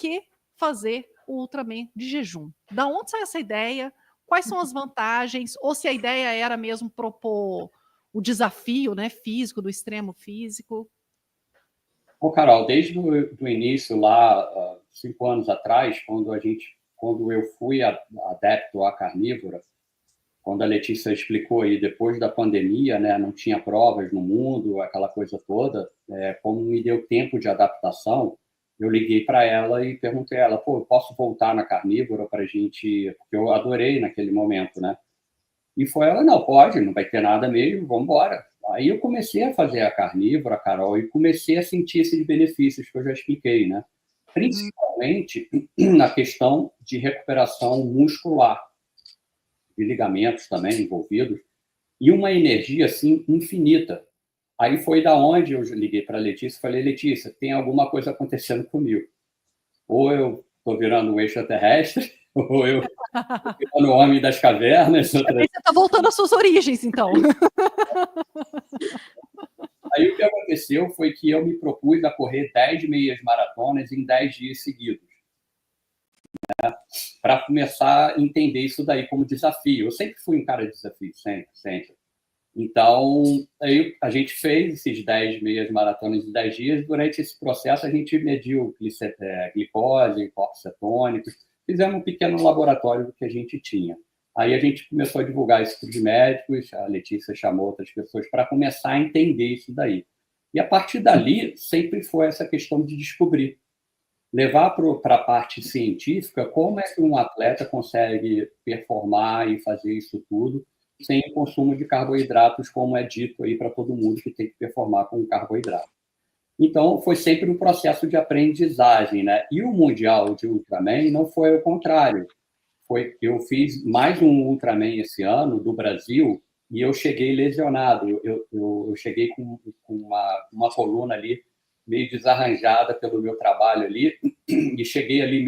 que fazer o Ultraman de jejum? Da onde sai essa ideia? Quais são as vantagens? Ou se a ideia era mesmo propor o desafio, né, físico, do extremo físico? Bom, Carol, desde o início lá, 5 anos atrás, quando eu fui adepto à carnívora, quando a Letícia explicou aí, depois da pandemia, né, não tinha provas no mundo, aquela coisa toda, como me deu tempo de adaptação, eu liguei para ela e perguntei a ela, pô, eu posso voltar na carnívora para a gente... Porque eu adorei naquele momento, né? E foi ela, não, pode, não vai ter nada mesmo, vamos embora. Aí eu comecei a fazer a carnívora, Carol, e comecei a sentir esses benefícios que eu já expliquei, né? Principalmente na questão de recuperação muscular, de ligamentos também envolvidos, e uma energia, assim, infinita. Aí foi da onde eu liguei para a Letícia e falei, Letícia, tem alguma coisa acontecendo comigo. Ou eu estou virando um extraterrestre, ou eu estou virando o homem das cavernas. Você está voltando às suas origens, então. Aí o que aconteceu foi que eu me propus a correr 10 meias maratonas em 10 dias seguidos, né? Para começar a entender isso daí como desafio. Eu sempre fui um cara de desafio, sempre. Então, aí a gente fez esses 10 meias maratonas em 10 dias. Durante esse processo, a gente mediu glicose, corpos cetônicos, fizemos um pequeno laboratório do que a gente tinha. Aí a gente começou a divulgar isso para os médicos, a Letícia chamou outras pessoas para começar a entender isso daí. E a partir dali, sempre foi essa questão de descobrir. Levar para a parte científica como é que um atleta consegue performar e fazer isso tudo sem o consumo de carboidratos, como é dito aí para todo mundo que tem que performar com carboidrato. Então, foi sempre um processo de aprendizagem, né? E o Mundial de Ultraman não foi o contrário. Eu fiz mais um Ultraman esse ano, do Brasil, e eu cheguei lesionado. Eu cheguei com uma coluna ali meio desarranjada pelo meu trabalho ali, e cheguei ali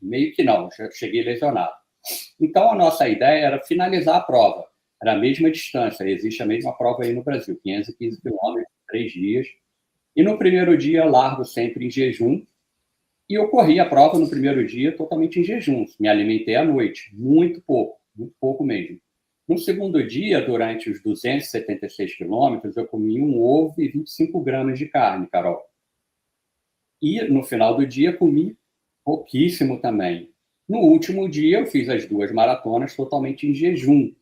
meio que não, cheguei lesionado. Então, a nossa ideia era finalizar a prova. Era a mesma distância, existe a mesma prova aí no Brasil, 515 quilômetros, 3 dias. E no primeiro dia, eu largo sempre em jejum. E eu corri a prova no primeiro dia totalmente em jejum. Me alimentei à noite, muito pouco mesmo. No segundo dia, durante os 276 quilômetros, eu comi um ovo e 25 gramas de carne, Carol. E no final do dia, comi pouquíssimo também. No último dia, eu fiz as 2 maratonas totalmente em jejum.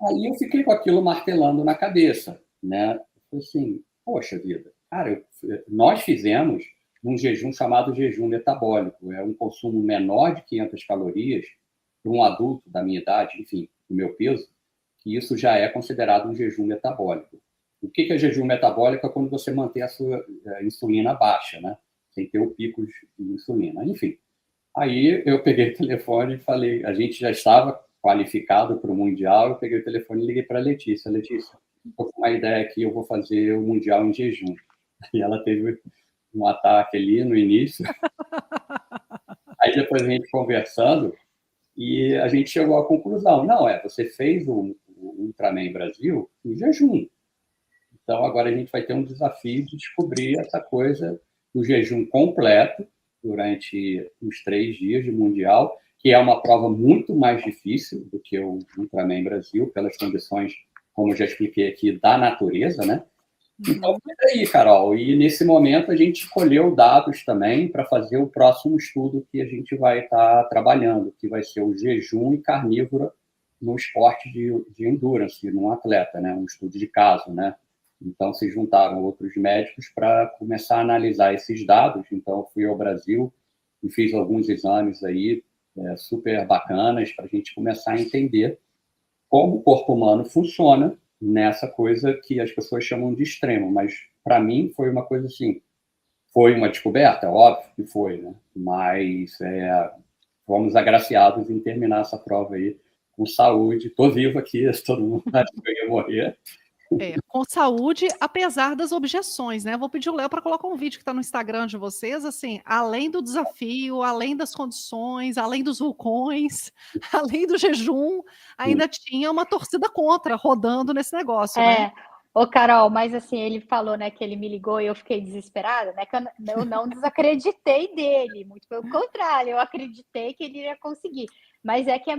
Aí eu fiquei com aquilo martelando na cabeça, né? Assim, poxa vida, cara, nós fizemos um jejum chamado jejum metabólico. É um consumo menor de 500 calorias para um adulto da minha idade, enfim, do meu peso, que isso já é considerado um jejum metabólico. O que é jejum metabólico? É quando você mantém a sua insulina baixa, né? Sem ter o pico de insulina. Enfim, aí eu peguei o telefone e falei, a gente já estava qualificado para o Mundial, eu peguei o telefone e liguei para a Letícia. Letícia, estou com uma ideia aqui, eu vou fazer o Mundial em jejum. E ela teve um ataque ali no início. Aí depois a gente conversando, e a gente chegou à conclusão, não, você fez o Ultraman Brasil em jejum. Então agora a gente vai ter um desafio de descobrir essa coisa do jejum completo durante os 3 dias de Mundial, que é uma prova muito mais difícil do que o Ultraman Brasil, pelas condições, como eu já expliquei aqui, da natureza, né? Então, foi aí, Carol. E nesse momento a gente escolheu dados também para fazer o próximo estudo que a gente vai estar trabalhando, que vai ser o jejum e carnívora no esporte de endurance, num atleta, né? Um estudo de caso, né? Então, se juntaram outros médicos para começar a analisar esses dados. Então, eu fui ao Brasil e fiz alguns exames aí super bacanas para a gente começar a entender como o corpo humano funciona nessa coisa que as pessoas chamam de extremo. Mas, para mim, foi uma coisa assim, foi uma descoberta, óbvio que foi, né? Mas fomos agraciados em terminar essa prova aí com saúde. Estou vivo aqui, todo mundo acha que eu ia morrer. Com saúde, apesar das objeções, né? Vou pedir o Léo para colocar um vídeo que está no Instagram de vocês, assim, além do desafio, além das condições, além dos vulcões, além do jejum, ainda tinha uma torcida contra rodando nesse negócio, né? Ô, Carol, mas assim, ele falou, né, que ele me ligou e eu fiquei desesperada, né, que eu não desacreditei dele, muito pelo contrário, eu acreditei que ele iria conseguir. Mas é que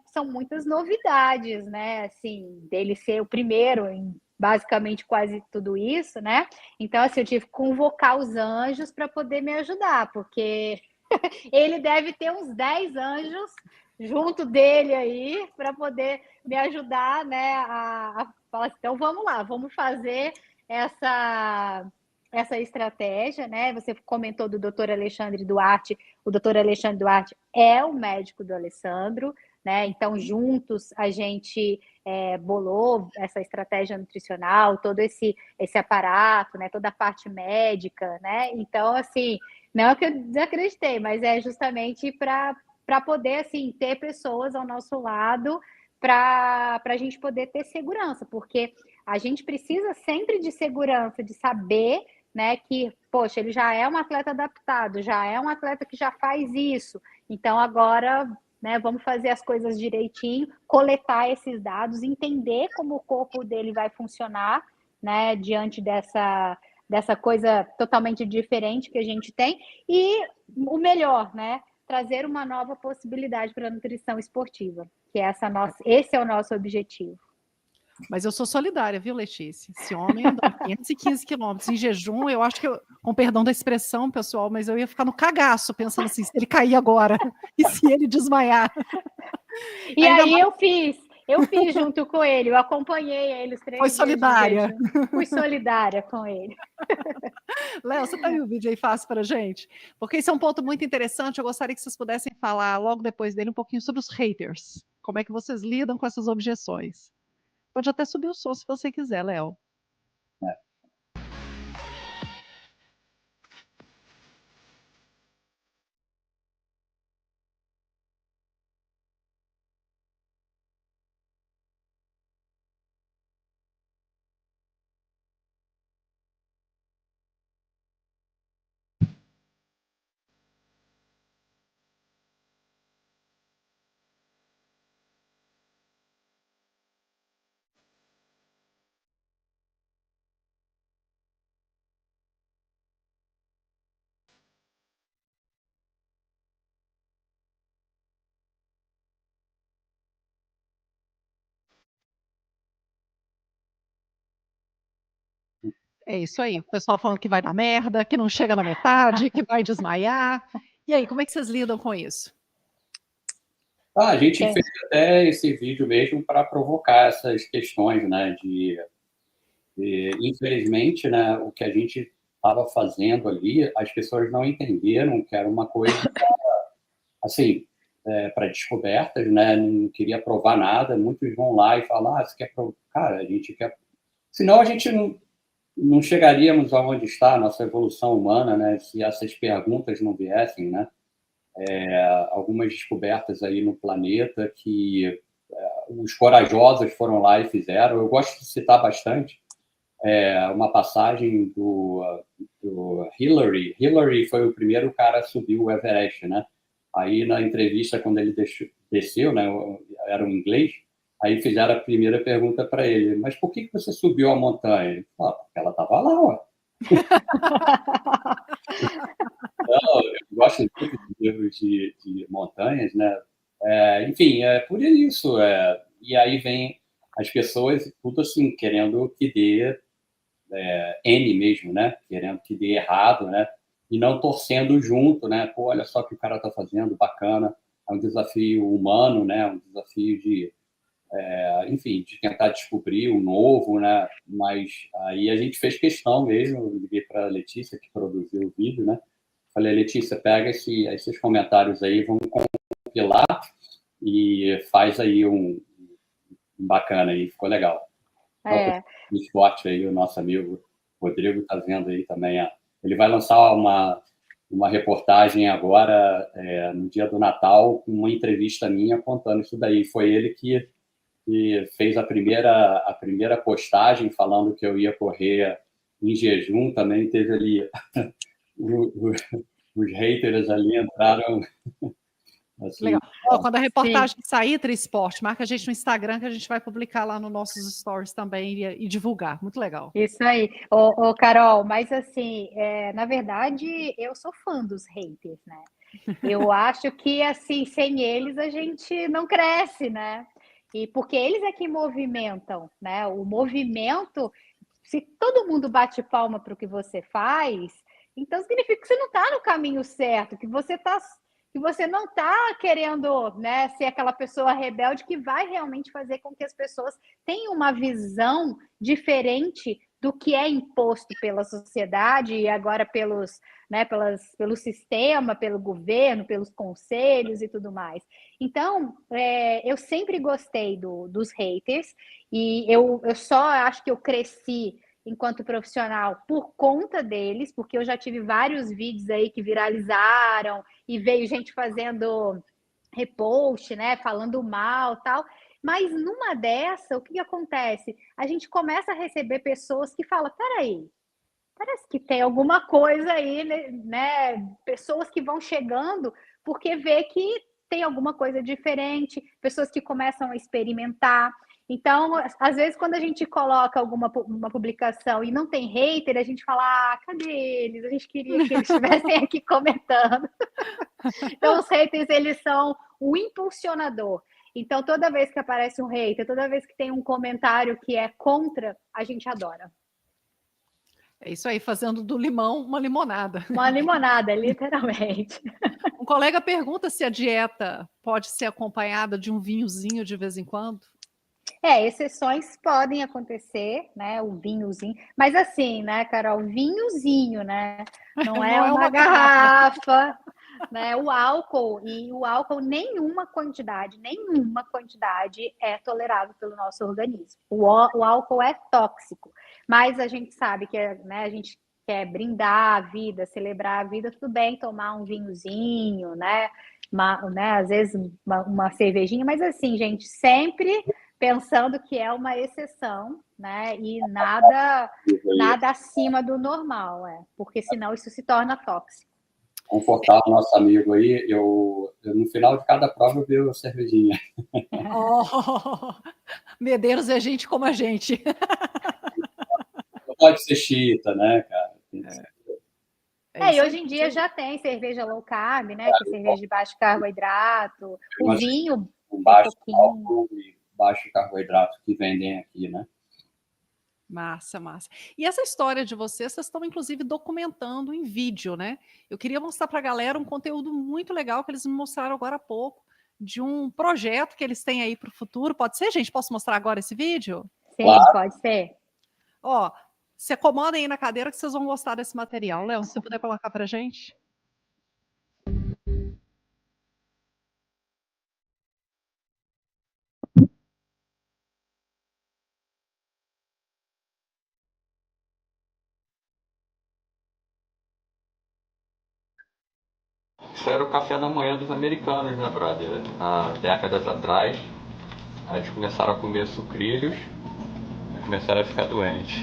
são muitas novidades, né, assim, dele ser o primeiro em basicamente quase tudo isso, né? Então, assim, eu tive que convocar os anjos para poder me ajudar, porque ele deve ter uns 10 anjos junto dele aí para poder me ajudar, né, a falar assim, então vamos lá, vamos fazer essa estratégia, né? Você comentou do Dr. Alexandre Duarte, o Dr. Alexandre Duarte é o médico do Alessandro, né? Então juntos a gente bolou essa estratégia nutricional, todo esse aparato, né? Toda a parte médica, né? Então assim, não é que eu desacreditei, mas é justamente para poder assim ter pessoas ao nosso lado para a gente poder ter segurança, porque a gente precisa sempre de segurança, de saber, né, que, poxa, ele já é um atleta adaptado, já é um atleta que já faz isso, então agora, né, vamos fazer as coisas direitinho, coletar esses dados, entender como o corpo dele vai funcionar, né, diante dessa coisa totalmente diferente que a gente tem, e o melhor, né, trazer uma nova possibilidade para a nutrição esportiva, que esse é o nosso objetivo. Mas eu sou solidária, viu, Letícia? Esse homem andou 515 quilômetros em jejum, eu acho que, com perdão da expressão, pessoal, mas eu ia ficar no cagaço, pensando assim, se ele cair agora, e se ele desmaiar. E ainda aí mais... eu fiz junto com ele, eu acompanhei ele os 3 Foi dias solidária. de jejum, fui solidária com ele. Léo, você tá aí o vídeo aí fácil para gente? Porque esse é um ponto muito interessante, eu gostaria que vocês pudessem falar logo depois dele um pouquinho sobre os haters. Como é que vocês lidam com essas objeções? Pode até subir o som se você quiser, Léo. É isso aí, o pessoal falando que vai dar merda, que não chega na metade, que vai desmaiar. E aí, como é que vocês lidam com isso? A gente fez até esse vídeo mesmo para provocar essas questões, né? Infelizmente, né, o que a gente estava fazendo ali, as pessoas não entenderam que era uma coisa, assim, para descobertas, né? Não queria provar nada. Muitos vão lá e falam, você quer provar? Cara, a gente quer... Senão a gente não chegaríamos aonde está a nossa evolução humana, né? Se essas perguntas não viessem, né? Algumas descobertas aí no planeta que os corajosos foram lá e fizeram. Eu gosto de citar bastante uma passagem do Hillary. Hillary foi o primeiro cara a subir o Everest, né? Aí na entrevista, quando ele desceu, né? Era um inglês. Aí fizeram a primeira pergunta para ele, mas por que você subiu a montanha? Ele falou, porque ela estava lá, ó. Não, eu gosto muito de livros de montanhas, né? Enfim, é por isso. E aí vem as pessoas, tudo assim, querendo que dê N mesmo, né? Querendo que dê errado, né? E não torcendo junto, né? Pô, olha só o que o cara está fazendo, bacana. É um desafio humano, né? Um desafio enfim, de tentar descobrir o novo, né? Mas aí a gente fez questão mesmo, eu liguei para a Letícia, que produziu o vídeo, né? Falei, Letícia, pega esses comentários aí, vamos compilar e faz aí um bacana aí, ficou legal. O esporte aí, o nosso amigo Rodrigo está vendo aí também. Ele vai lançar uma reportagem agora, no dia do Natal, com uma entrevista minha contando isso daí. Foi ele que fez a primeira postagem falando que eu ia correr em jejum. Também teve ali os haters ali entraram Assim, Legal. Ó, quando a reportagem sair, Trisporte, marca a gente no Instagram que a gente vai publicar lá nos nossos stories também e divulgar. Muito legal. Isso aí. Ô, Carol, mas assim, na verdade, eu sou fã dos haters, né? Eu acho que, assim, sem eles a gente não cresce, né? E porque eles é que movimentam, né? O movimento, se todo mundo bate palma para o que você faz, então significa que você não está no caminho certo, que você não está querendo, né, ser aquela pessoa rebelde que vai realmente fazer com que as pessoas tenham uma visão diferente do que é imposto pela sociedade e agora né, pelo sistema, pelo governo, pelos conselhos e tudo mais. Então, eu sempre gostei dos haters e eu só acho que eu cresci enquanto profissional por conta deles, porque eu já tive vários vídeos aí que viralizaram e veio gente fazendo repost, né, falando mal, tal. Mas numa dessa, o que acontece? A gente começa a receber pessoas que falam: peraí, parece que tem alguma coisa aí, né? Pessoas que vão chegando porque vê que tem alguma coisa diferente, pessoas que começam a experimentar. Então, às vezes, quando a gente coloca uma publicação e não tem hater, a gente fala: ah, cadê eles? A gente queria que eles estivessem aqui comentando. Então, os haters, eles são o impulsionador. Então, toda vez que aparece um hater, toda vez que tem um comentário que é contra, a gente adora. É isso aí, fazendo do limão uma limonada. Uma limonada, literalmente. Um colega pergunta se a dieta pode ser acompanhada de um vinhozinho de vez em quando. Exceções podem acontecer, né? O vinhozinho. Mas assim, né, Carol? Vinhozinho, né? Não é uma garrafa, né? O álcool, nenhuma quantidade é tolerável pelo nosso organismo. O álcool é tóxico, mas a gente sabe que né, a gente quer brindar a vida, celebrar a vida, tudo bem tomar um vinhozinho, né? Às vezes uma cervejinha, mas assim, gente, sempre pensando que é uma exceção, né? E nada acima do normal, porque senão isso se torna tóxico. Confortar o nosso amigo aí, eu no final de cada prova eu bebo cervejinha. Oh, Medeiros é gente como a gente. Não pode ser chita, né, cara? E hoje em dia já tem cerveja low carb, né? Que é cerveja de baixo carboidrato, o vinho baixo álcool e baixo carboidrato que vendem aqui, né? Massa, massa. E essa história de vocês estão inclusive documentando em vídeo, né? Eu queria mostrar para a galera um conteúdo muito legal que eles me mostraram agora há pouco, de um projeto que eles têm aí para o futuro. Pode ser, gente? Posso mostrar agora esse vídeo? Sim, claro. Pode ser. Ó, se acomodem aí na cadeira que vocês vão gostar desse material. Léo, se você puder colocar para a gente. Isso era o café da manhã dos americanos, né, brother? Há décadas atrás, eles começaram a comer sucrilhos e começaram a ficar doentes.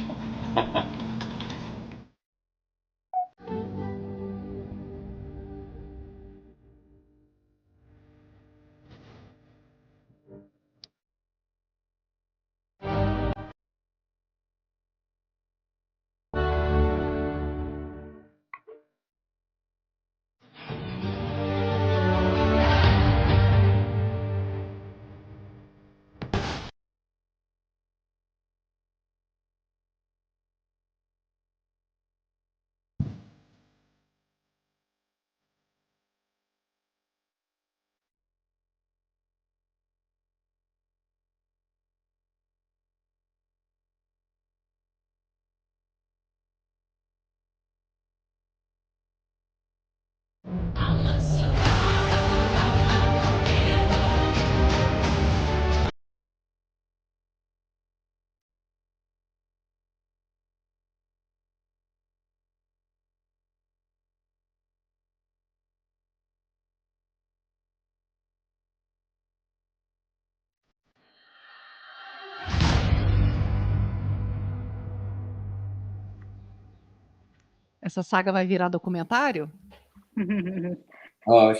Essa saga vai virar documentário?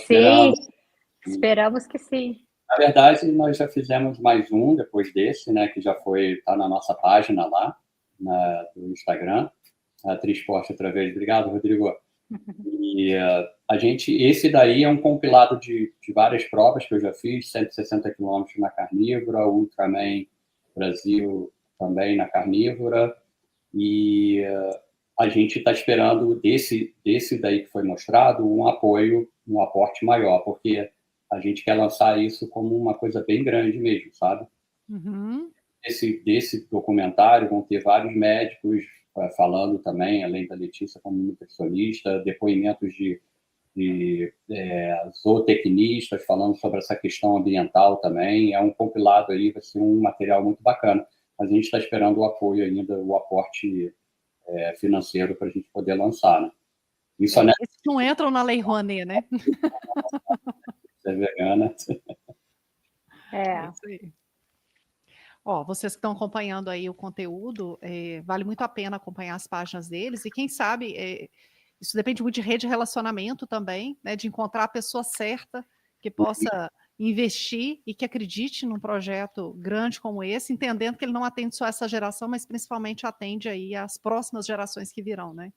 Sim. Esperamos que sim. Na verdade, nós já fizemos mais um depois desse, né, que já está na nossa página lá, do Instagram, a Trisporte através. Obrigado, Rodrigo. E esse daí é um compilado de várias provas que eu já fiz, 160 quilômetros na carnívora, Ultraman Brasil também na carnívora, e a gente está esperando desse daí que foi mostrado um apoio, um aporte maior, porque a gente quer lançar isso como uma coisa bem grande mesmo, sabe? Uhum. Desse documentário vão ter vários médicos falando também, além da Letícia como nutricionista, depoimentos de zootecnistas falando sobre essa questão ambiental também. É um compilado aí, vai ser um material muito bacana. Mas a gente está esperando o apoio ainda, o aporte financeiro para a gente poder lançar, né? Isso Esses não entram na Lei Rouanet, né? é vegana. É. Isso aí. Ó, vocês que estão acompanhando aí o conteúdo, vale muito a pena acompanhar as páginas deles, e quem sabe, isso depende muito de rede de relacionamento também, né, de encontrar a pessoa certa que possa investir e que acredite num projeto grande como esse, entendendo que ele não atende só essa geração, mas principalmente atende aí as próximas gerações que virão, né?